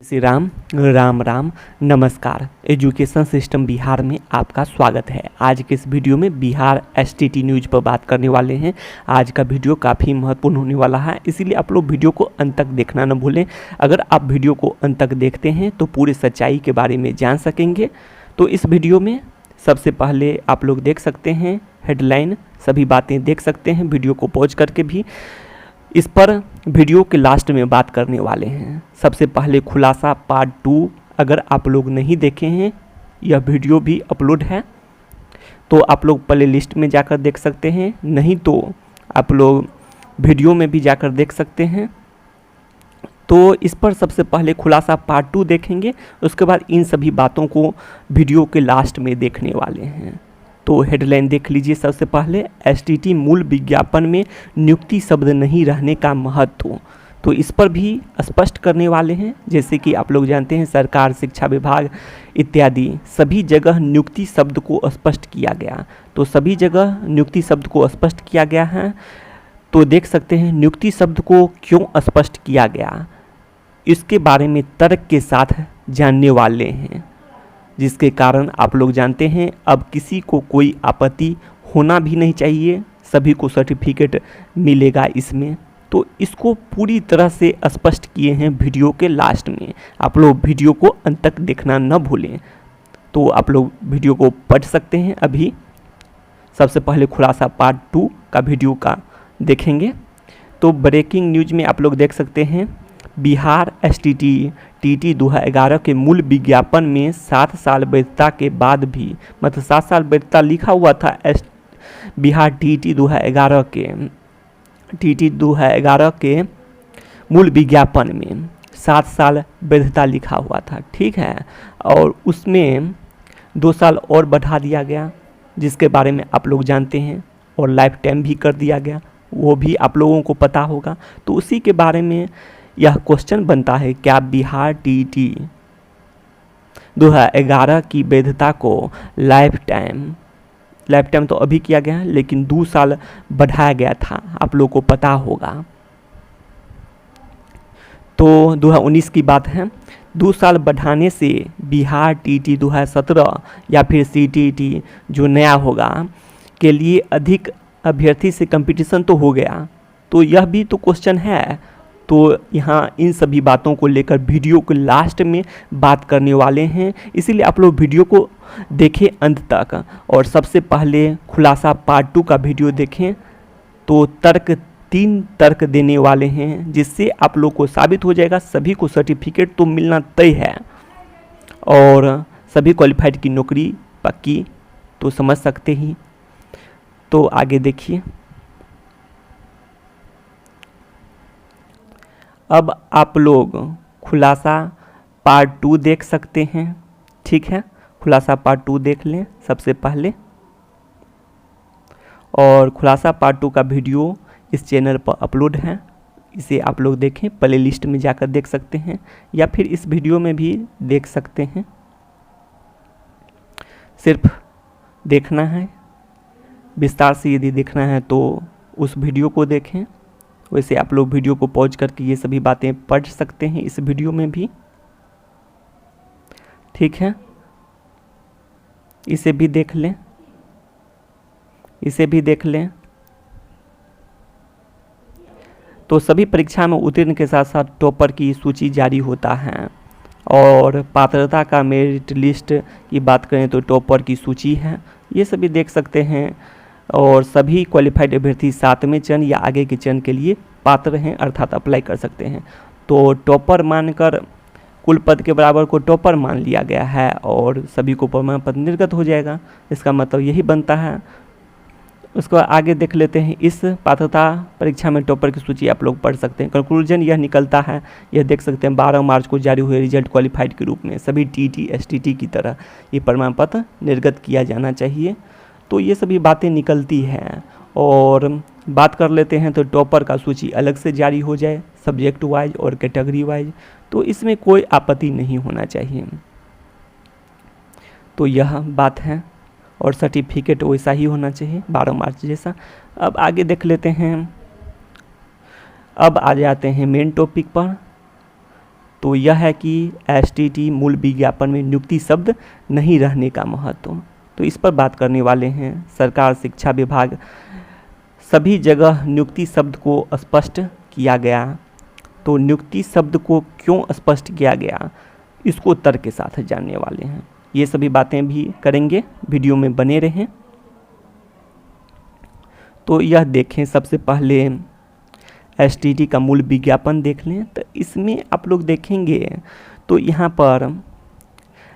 श्री राम राम राम नमस्कार। Education system Bihar में आपका स्वागत है। आज के इस वीडियो में बिहार एसटीटी न्यूज़ पर बात करने वाले हैं। आज का वीडियो काफ़ी महत्वपूर्ण होने वाला है, इसीलिए आप लोग वीडियो को अंत तक देखना न भूलें। अगर आप वीडियो को अंत तक देखते हैं तो पूरी सच्चाई के बारे में जान सकेंगे। तो इस वीडियो में सबसे पहले आप लोग देख सकते हैं हेडलाइन, सभी बातें देख सकते हैं वीडियो को पॉज करके भी। इस पर वीडियो के लास्ट में बात करने वाले हैं। सबसे पहले खुलासा पार्ट 2, अगर आप लोग नहीं देखे हैं यह वीडियो भी अपलोड है तो आप लोग प्ले लिस्ट में जाकर देख सकते हैं, नहीं तो आप लोग वीडियो में भी जाकर देख सकते हैं। तो इस पर सबसे पहले खुलासा पार्ट 2 देखेंगे, उसके बाद इन सभी बातों को वीडियो के लास्ट में देखने वाले हैं। तो हेडलाइन देख लीजिए। सबसे पहले एसटीटी मूल विज्ञापन में नियुक्ति शब्द नहीं रहने का महत्व, तो इस पर भी स्पष्ट करने वाले हैं। जैसे कि आप लोग जानते हैं सरकार, शिक्षा विभाग इत्यादि सभी जगह नियुक्ति शब्द को स्पष्ट किया गया, तो सभी जगह नियुक्ति शब्द को स्पष्ट किया गया है। तो देख सकते हैं नियुक्ति शब्द को क्यों स्पष्ट किया गया, इसके बारे में तर्क के साथ जानने वाले हैं, जिसके कारण आप लोग जानते हैं अब किसी को कोई आपत्ति होना भी नहीं चाहिए, सभी को सर्टिफिकेट मिलेगा इसमें। तो इसको पूरी तरह से स्पष्ट किए हैं वीडियो के लास्ट में। आप लोग वीडियो को अंत तक देखना न भूलें। तो आप लोग वीडियो को पढ़ सकते हैं। अभी सबसे पहले खुलासा पार्ट 2 का वीडियो का देखेंगे। तो ब्रेकिंग न्यूज में आप लोग देख सकते हैं बिहार एसटीटी टीटी 2011 के मूल विज्ञापन में 7 साल वैधता के बाद भी, मतलब 7 साल वैधता लिखा हुआ था बिहार टीटी 2011 के मूल विज्ञापन में 7 साल वैधता लिखा हुआ था, ठीक है। और उसमें 2 साल और बढ़ा दिया गया, जिसके बारे में आप लोग जानते हैं, और लाइफ टाइम भी कर दिया गया, वो भी आप लोगों को पता होगा। तो उसी के बारे में यह क्वेश्चन बनता है, क्या बिहार टीटी 2011 की वैधता को लाइफ टाइम तो अभी किया गया है, लेकिन 2 साल बढ़ाया गया था, आप लोगों को पता होगा। तो 2019 की बात है। 2 साल बढ़ाने से बिहार टीटी 2017 या फिर सीटीटी जो नया होगा के लिए अधिक अभ्यर्थी से कंपटीशन तो हो गया। तो यह भी तो क्वेश्चन है। तो यहाँ इन सभी बातों को लेकर वीडियो के लास्ट में बात करने वाले हैं, इसीलिए आप लोग वीडियो को देखें अंत तक। और सबसे पहले खुलासा पार्ट 2 का वीडियो देखें। तो 3 तर्क देने वाले हैं, जिससे आप लोग को साबित हो जाएगा सभी को सर्टिफिकेट तो मिलना तय है और सभी क्वालिफाइड की नौकरी पक्की, तो समझ सकते ही। तो आगे देखिए। अब आप लोग खुलासा पार्ट 2 देख सकते हैं, ठीक है। खुलासा पार्ट 2 देख लें सबसे पहले, और खुलासा पार्ट 2 का वीडियो इस चैनल पर अपलोड है, इसे आप लोग देखें, प्ले लिस्ट में जाकर देख सकते हैं या फिर इस वीडियो में भी देख सकते हैं। सिर्फ देखना है, विस्तार से यदि देखना है तो उस वीडियो को देखें, वैसे आप लोग वीडियो को पॉज करके ये सभी बातें पढ़ सकते हैं इस वीडियो में भी, ठीक है। इसे भी देख लें, इसे भी देख लें। तो सभी परीक्षा में उत्तीर्ण के साथ साथ टॉपर की सूची जारी होता है, और पात्रता का मेरिट लिस्ट की बात करें तो टॉपर की सूची है, ये सभी देख सकते हैं। और सभी क्वालिफाइड अभ्यर्थी 7वें चरण या आगे के चरण के लिए पात्र हैं, अर्थात अप्लाई कर सकते हैं। तो टॉपर मानकर कुल पद के बराबर को टॉपर मान लिया गया है और सभी को प्रमाण पत्र निर्गत हो जाएगा, इसका मतलब यही बनता है। उसको आगे देख लेते हैं। इस पात्रता परीक्षा में टॉपर की सूची आप लोग पढ़ सकते हैं। कंक्लूजन यह निकलता है, यह देख सकते हैं 12 मार्च को जारी हुए रिजल्ट क्वालिफाइड के रूप में सभी टीटी एसटीटी की तरह ये प्रमाण पत्र निर्गत किया जाना चाहिए। तो ये सभी बातें निकलती हैं। और बात कर लेते हैं तो टॉपर का सूची अलग से जारी हो जाए, सब्जेक्ट वाइज और कैटेगरी वाइज, तो इसमें कोई आपत्ति नहीं होना चाहिए। तो यह बात है, और सर्टिफिकेट वैसा ही होना चाहिए 12 मार्च जैसा। अब आगे देख लेते हैं। अब आ जाते हैं मेन टॉपिक पर। तो यह है कि एसटीटी मूल विज्ञापन में नियुक्ति शब्द नहीं रहने का महत्व। तो इस पर बात करने वाले हैं। सरकार शिक्षा विभाग सभी जगह नियुक्ति शब्द को स्पष्ट किया गया। तो नियुक्ति शब्द को क्यों स्पष्ट किया गया, इसको तर्क के साथ जानने वाले हैं। ये सभी बातें भी करेंगे, वीडियो में बने रहें। तो यह देखें, सबसे पहले एसटीटी का मूल विज्ञापन देख लें। तो इसमें आप लोग देखेंगे तो यहाँ पर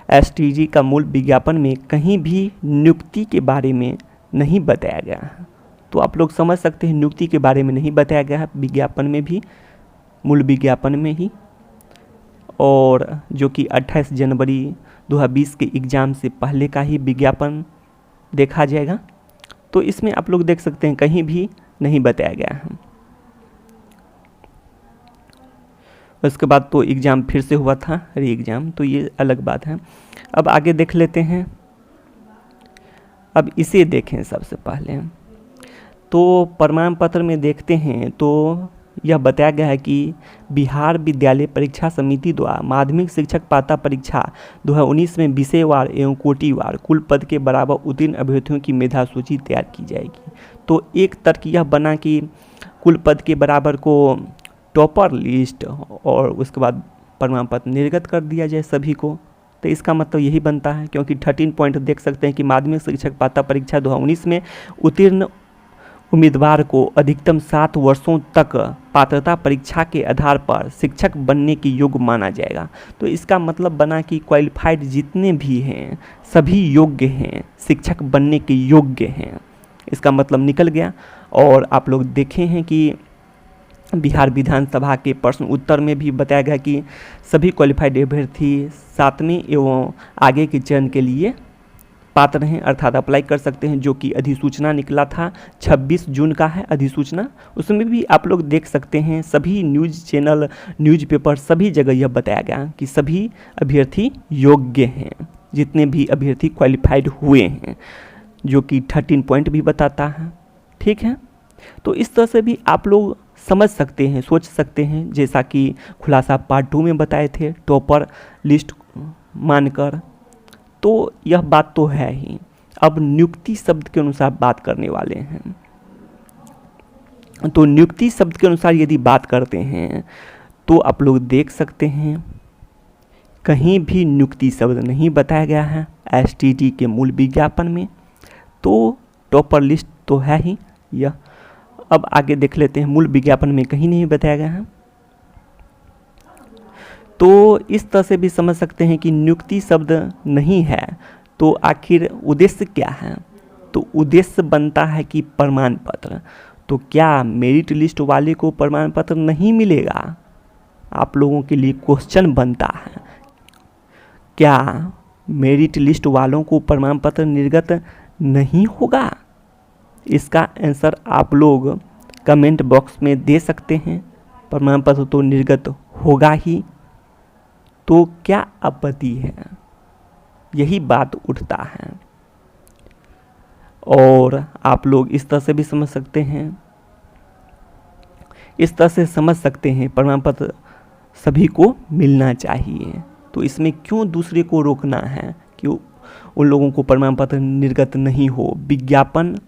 एसटीटी का मूल विज्ञापन में कहीं भी नियुक्ति के बारे में नहीं बताया गया है। तो आप लोग समझ सकते हैं नियुक्ति के बारे में नहीं बताया गया है विज्ञापन में भी, मूल विज्ञापन में ही। और जो कि 28 जनवरी 2020 के एग्ज़ाम से पहले का ही विज्ञापन देखा जाएगा। तो इसमें आप लोग देख सकते हैं कहीं भी नहीं बताया गया है। उसके बाद तो एग्ज़ाम फिर से हुआ था, री एग्ज़ाम, तो ये अलग बात है। अब आगे देख लेते हैं। अब इसे देखें सबसे पहले। तो प्रमाण पत्र में देखते हैं तो यह बताया गया है कि बिहार विद्यालय परीक्षा समिति द्वारा माध्यमिक शिक्षक पात्रता परीक्षा 2019 में विषयवार एवं कोटिवार कुल पद के बराबर उत्तीर्ण अभ्यर्थियों की मेधा सूची तैयार की जाएगी। तो एक तर्क यह बना कि कुल पद के बराबर को टॉपर लिस्ट और उसके बाद प्रमाण पत्र निर्गत कर दिया जाए सभी को। तो इसका मतलब यही बनता है, क्योंकि 13 पॉइंट देख सकते हैं कि माध्यमिक शिक्षक पात्रता परीक्षा 2019 में उत्तीर्ण उम्मीदवार को अधिकतम 7 वर्षों तक पात्रता परीक्षा के आधार पर शिक्षक बनने के योग्य माना जाएगा। तो इसका मतलब बना कि क्वालिफाइड जितने भी हैं सभी योग्य हैं, शिक्षक बनने के योग्य हैं। इसका मतलब निकल गया। और आप लोग देखे हैं कि बिहार विधानसभा के प्रश्न उत्तर में भी बताया गया कि सभी क्वालिफाइड अभ्यर्थी 7वें एवं आगे के चरण के लिए पात्र हैं, अर्थात अप्लाई कर सकते हैं। जो कि अधिसूचना निकला था 26 जून का है अधिसूचना। उसमें भी आप लोग देख सकते हैं सभी न्यूज़ चैनल, न्यूज़पेपर, सभी जगह यह बताया गया कि सभी अभ्यर्थी योग्य हैं, जितने भी अभ्यर्थी क्वालिफाइड हुए हैं, जो कि 13 पॉइंट भी बताता है। ठीक है, तो इस तरह से भी आप लोग समझ सकते हैं, सोच सकते हैं, जैसा कि खुलासा पार्ट 2 में बताए थे टॉपर लिस्ट मानकर। तो यह बात तो है ही। अब नियुक्ति शब्द के अनुसार बात करने वाले हैं। तो नियुक्ति शब्द के अनुसार यदि बात करते हैं तो आप लोग देख सकते हैं कहीं भी नियुक्ति शब्द नहीं बताया गया है एसटीटी के मूल विज्ञापन में। तो टॉपर लिस्ट तो है ही यह। अब आगे देख लेते हैं, मूल विज्ञापन में कहीं नहीं बताया गया है। तो इस तरह से भी समझ सकते हैं कि नियुक्ति शब्द नहीं है। तो आखिर उद्देश्य क्या है? तो उद्देश्य बनता है कि प्रमाण पत्र। तो क्या मेरिट लिस्ट वाले को प्रमाण पत्र नहीं मिलेगा? आप लोगों के लिए क्वेश्चन बनता है, क्या मेरिट लिस्ट वालों को प्रमाण पत्र निर्गत नहीं होगा? इसका आंसर आप लोग कमेंट बॉक्स में दे सकते हैं। प्रमाण पत्र तो निर्गत होगा ही, तो क्या आपत्ति है? यही बात उठता है। और आप लोग इस तरह से भी समझ सकते हैं, इस तरह से समझ सकते हैं प्रमाण पत्र सभी को मिलना चाहिए। तो इसमें क्यों दूसरे को रोकना है कि उन लोगों को प्रमाण पत्र निर्गत नहीं हो? विज्ञापन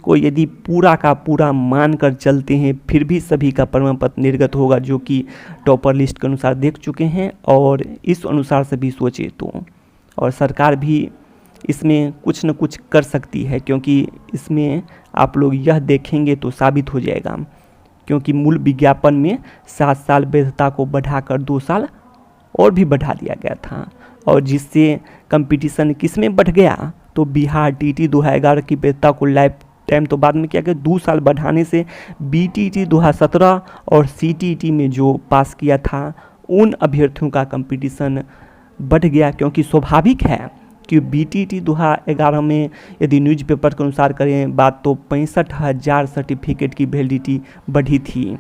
को यदि पूरा का पूरा मान कर चलते हैं फिर भी सभी का प्रमाण पत्र निर्गत होगा, जो कि टॉपर लिस्ट के अनुसार देख चुके हैं। और इस अनुसार से भी सोचे तो, और सरकार भी इसमें कुछ न कुछ कर सकती है, क्योंकि इसमें आप लोग यह देखेंगे तो साबित हो जाएगा। क्योंकि मूल विज्ञापन में 7 साल वैधता को बढ़ाकर 2 साल और भी बढ़ा दिया गया था, और जिससे कंपटीशन किस में बढ़ गया? तो बिहार टीटी 2011 की वैधता को लाइफ टाइम तो बाद में क्या गया 2 साल बढ़ाने से बीटीटी 2017 और सीटीटी में जो पास किया था उन अभ्यर्थियों का कंपटीशन बढ़ गया। क्योंकि स्वाभाविक है कि बीटीटी 2011 में यदि न्यूज़पेपर के अनुसार करें बात तो 65,000 सर्टिफिकेट की वैलिडिटी बढ़ी थी।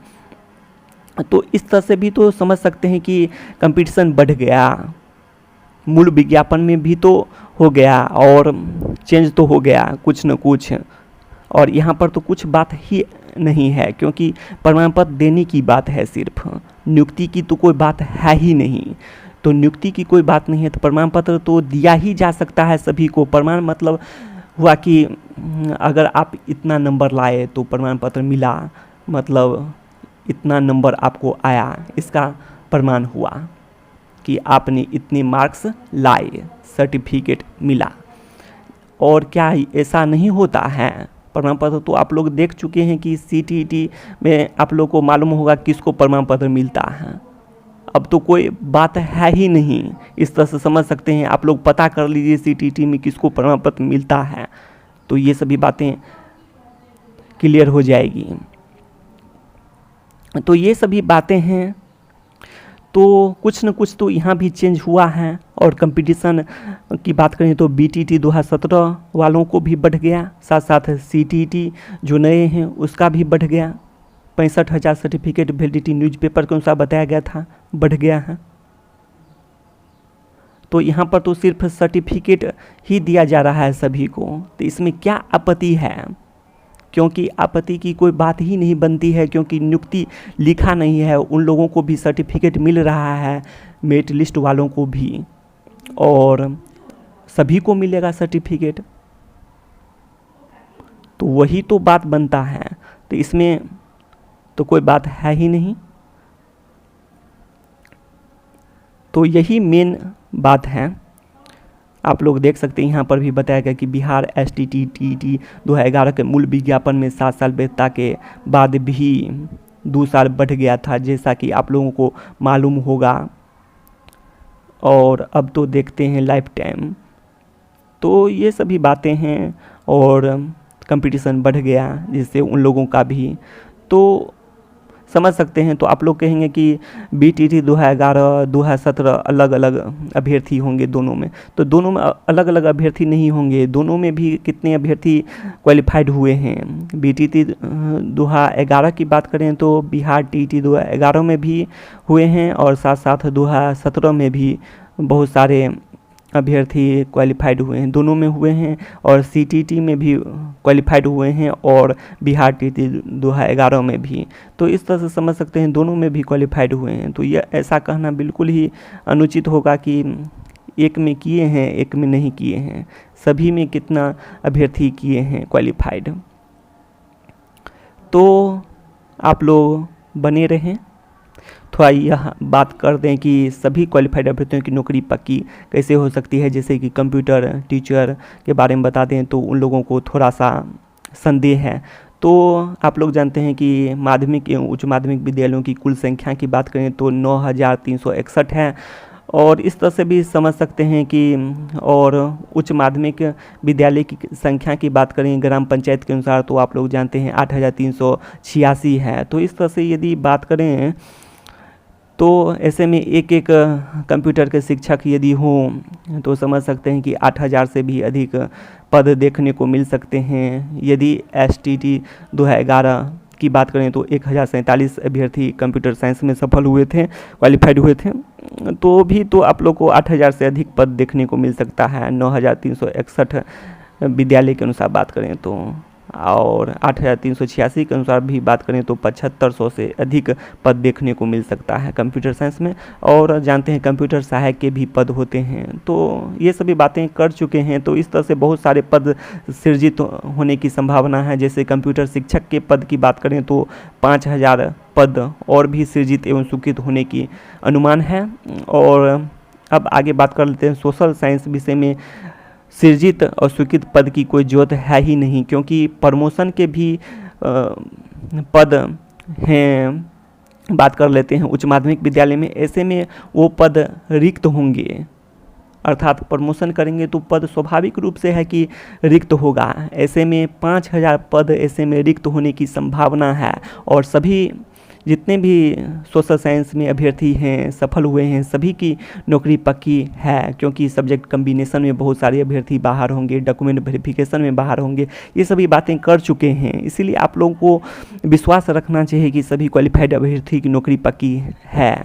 तो इस तरह से भी तो समझ सकते हैं कि कंपटीशन बढ़ गया। मूल विज्ञापन में भी तो हो गया और चेंज तो हो गया कुछ न कुछ, और यहाँ पर तो कुछ बात ही नहीं है, क्योंकि प्रमाण पत्र देने की बात है सिर्फ। नियुक्ति की तो कोई बात है ही नहीं। तो नियुक्ति की कोई बात नहीं है तो प्रमाण पत्र तो दिया ही जा सकता है सभी को। प्रमाण मतलब हुआ कि अगर आप इतना नंबर लाए तो प्रमाण पत्र मिला, मतलब इतना नंबर आपको आया, इसका प्रमाण हुआ कि आपने इतने मार्क्स लाए, सर्टिफिकेट मिला। और क्या ऐसा नहीं होता है? प्रमाण पत्र तो आप लोग देख चुके हैं कि CTET में आप लोग को मालूम होगा किसको प्रमाण पत्र मिलता है। अब तो कोई बात है ही नहीं, इस तरह से समझ सकते हैं। आप लोग पता कर लीजिए CTET में किसको प्रमाण पत्र मिलता है, तो ये सभी बातें क्लियर हो जाएगी। तो ये सभी बातें हैं। तो कुछ न कुछ तो यहाँ भी चेंज हुआ है। और कंपटीशन की बात करें तो BTT 2017 वालों को भी बढ़ गया, साथ साथ CTET जो नए हैं उसका भी बढ़ गया। 65,000 सर्टिफिकेट वैलिडिटी न्यूज़पेपर के अनुसार बताया गया था, बढ़ गया है। तो यहाँ पर तो सिर्फ सर्टिफिकेट ही दिया जा रहा है सभी को, तो इसमें क्या आपत्ति है? क्योंकि आपत्ति की कोई बात ही नहीं बनती है, क्योंकि नियुक्ति लिखा नहीं है। उन लोगों को भी सर्टिफिकेट मिल रहा है, मेरिट लिस्ट वालों को भी, और सभी को मिलेगा सर्टिफिकेट। तो वही तो बात बनता है, तो इसमें तो कोई बात है ही नहीं। तो यही मेन बात है। आप लोग देख सकते हैं यहाँ पर भी बताया गया कि बिहार STT 2011 के मूल विज्ञापन में 7 साल वैधता के बाद भी 2 साल बढ़ गया था, जैसा कि आप लोगों को मालूम होगा। और अब तो देखते हैं लाइफ टाइम। तो ये सभी बातें हैं, और कंपटीशन बढ़ गया जिससे उन लोगों का भी तो समझ सकते हैं। तो आप लोग कहेंगे कि BTT 2011 2017 अलग अलग अभ्यर्थी होंगे दोनों में, तो दोनों में अलग अलग अभ्यर्थी नहीं होंगे। दोनों में भी कितने अभ्यर्थी क्वालिफाइड हुए हैं। BTT 2011 की बात करें तो बिहार TET 2011 में भी हुए हैं, और साथ साथ 2017 में भी बहुत सारे अभ्यर्थी क्वालिफाइड हुए हैं, दोनों में हुए हैं। और CTET में भी क्वालिफाइड हुए हैं, और बिहार TET 2011 में भी। तो इस तरह से समझ सकते हैं दोनों में भी क्वालिफाइड हुए हैं। तो यह ऐसा कहना बिल्कुल ही अनुचित होगा कि एक में किए हैं एक में नहीं किए हैं। सभी में कितना अभ्यर्थी किए हैं क्वालिफाइड। तो आप लोग बने रहें। थोड़ा यह बात कर दें कि सभी क्वालिफाइड अभ्यर्थियों की नौकरी पक्की कैसे हो सकती है, जैसे कि कंप्यूटर टीचर के बारे में बता दें तो उन लोगों को थोड़ा सा संदेह है। तो आप लोग जानते हैं कि माध्यमिक एवं उच्च माध्यमिक विद्यालयों की कुल संख्या की बात करें तो 9,361 है, और इस तरह से भी समझ सकते हैं कि और उच्च माध्यमिक विद्यालय की संख्या की बात करें ग्राम पंचायत के अनुसार तो आप लोग जानते हैं 8,386 है। तो इस तरह से यदि बात करें तो ऐसे में एक एक कंप्यूटर के शिक्षक यदि हों तो समझ सकते हैं कि 8,000 से भी अधिक पद देखने को मिल सकते हैं। यदि STT 2011 की बात करें तो 1,047 अभ्यर्थी कंप्यूटर साइंस में सफल हुए थे, क्वालिफाइड हुए थे, तो भी तो आप लोग को 8,000 से अधिक पद देखने को मिल सकता है 9,361 विद्यालय के अनुसार बात करें तो। और 8,386 के अनुसार भी बात करें तो 7,500 से अधिक पद देखने को मिल सकता है कंप्यूटर साइंस में। और जानते हैं कंप्यूटर सहायक के भी पद होते हैं। तो ये सभी बातें कर चुके हैं। तो इस तरह से बहुत सारे पद सृजित होने की संभावना है। जैसे कंप्यूटर शिक्षक के पद की बात करें तो 5,000 पद और भी सृजित एवं स्वीकृत होने की अनुमान है। और अब आगे बात कर लेते हैं सोशल साइंस विषय में सृजित और स्वीकृत पद की कोई जरूरत है ही नहीं, क्योंकि प्रमोशन के भी पद हैं। बात कर लेते हैं उच्च माध्यमिक विद्यालय में, ऐसे में वो पद रिक्त होंगे, अर्थात प्रमोशन करेंगे तो पद स्वाभाविक रूप से है कि रिक्त होगा। ऐसे में 5,000 पद ऐसे में रिक्त होने की संभावना है। और सभी जितने भी सोशल साइंस में अभ्यर्थी हैं सफल हुए हैं सभी की नौकरी पक्की है, क्योंकि सब्जेक्ट कम्बिनेशन में बहुत सारे अभ्यर्थी बाहर होंगे, डॉक्यूमेंट वेरिफिकेशन में बाहर होंगे, ये सभी बातें कर चुके हैं। इसीलिए आप लोगों को विश्वास रखना चाहिए कि सभी क्वालिफाइड अभ्यर्थी की नौकरी पक्की है।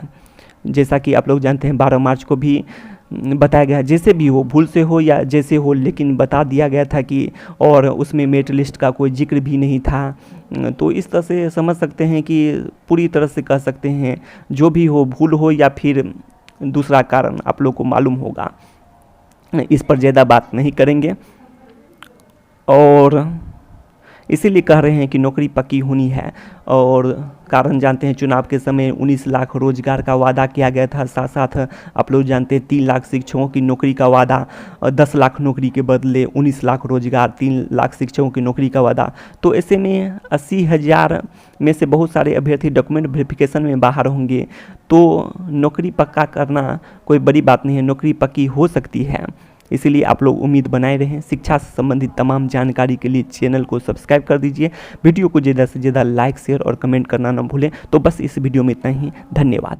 जैसा कि आप लोग जानते हैं 12 मार्च को भी बताया गया, जैसे भी हो, भूल से हो या जैसे हो, लेकिन बता दिया गया था कि, और उसमें मेरिट लिस्ट का कोई जिक्र भी नहीं था। तो इस तरह से समझ सकते हैं कि पूरी तरह से कह सकते हैं जो भी हो, भूल हो या फिर दूसरा कारण आप लोग को मालूम होगा, इस पर ज़्यादा बात नहीं करेंगे। और इसीलिए कह रहे हैं कि नौकरी पक्की होनी है। और कारण जानते हैं, चुनाव के समय 19 लाख रोजगार का वादा किया गया था, साथ साथ आप लोग जानते हैं 3 लाख शिक्षकों की नौकरी का वादा, 10 लाख नौकरी के बदले 19 लाख रोजगार, 3 लाख शिक्षकों की नौकरी का वादा। तो ऐसे में 80,000 में से बहुत सारे अभ्यर्थी डॉक्यूमेंट वेरिफिकेशन में बाहर होंगे, तो नौकरी पक्का करना कोई बड़ी बात नहीं है, नौकरी पक्की हो सकती है। इसीलिए आप लोग उम्मीद बनाए रहें। शिक्षा से संबंधित तमाम जानकारी के लिए चैनल को सब्सक्राइब कर दीजिए। वीडियो को ज़्यादा से ज़्यादा लाइक, शेयर और कमेंट करना न भूलें। तो बस इस वीडियो में इतना ही, धन्यवाद।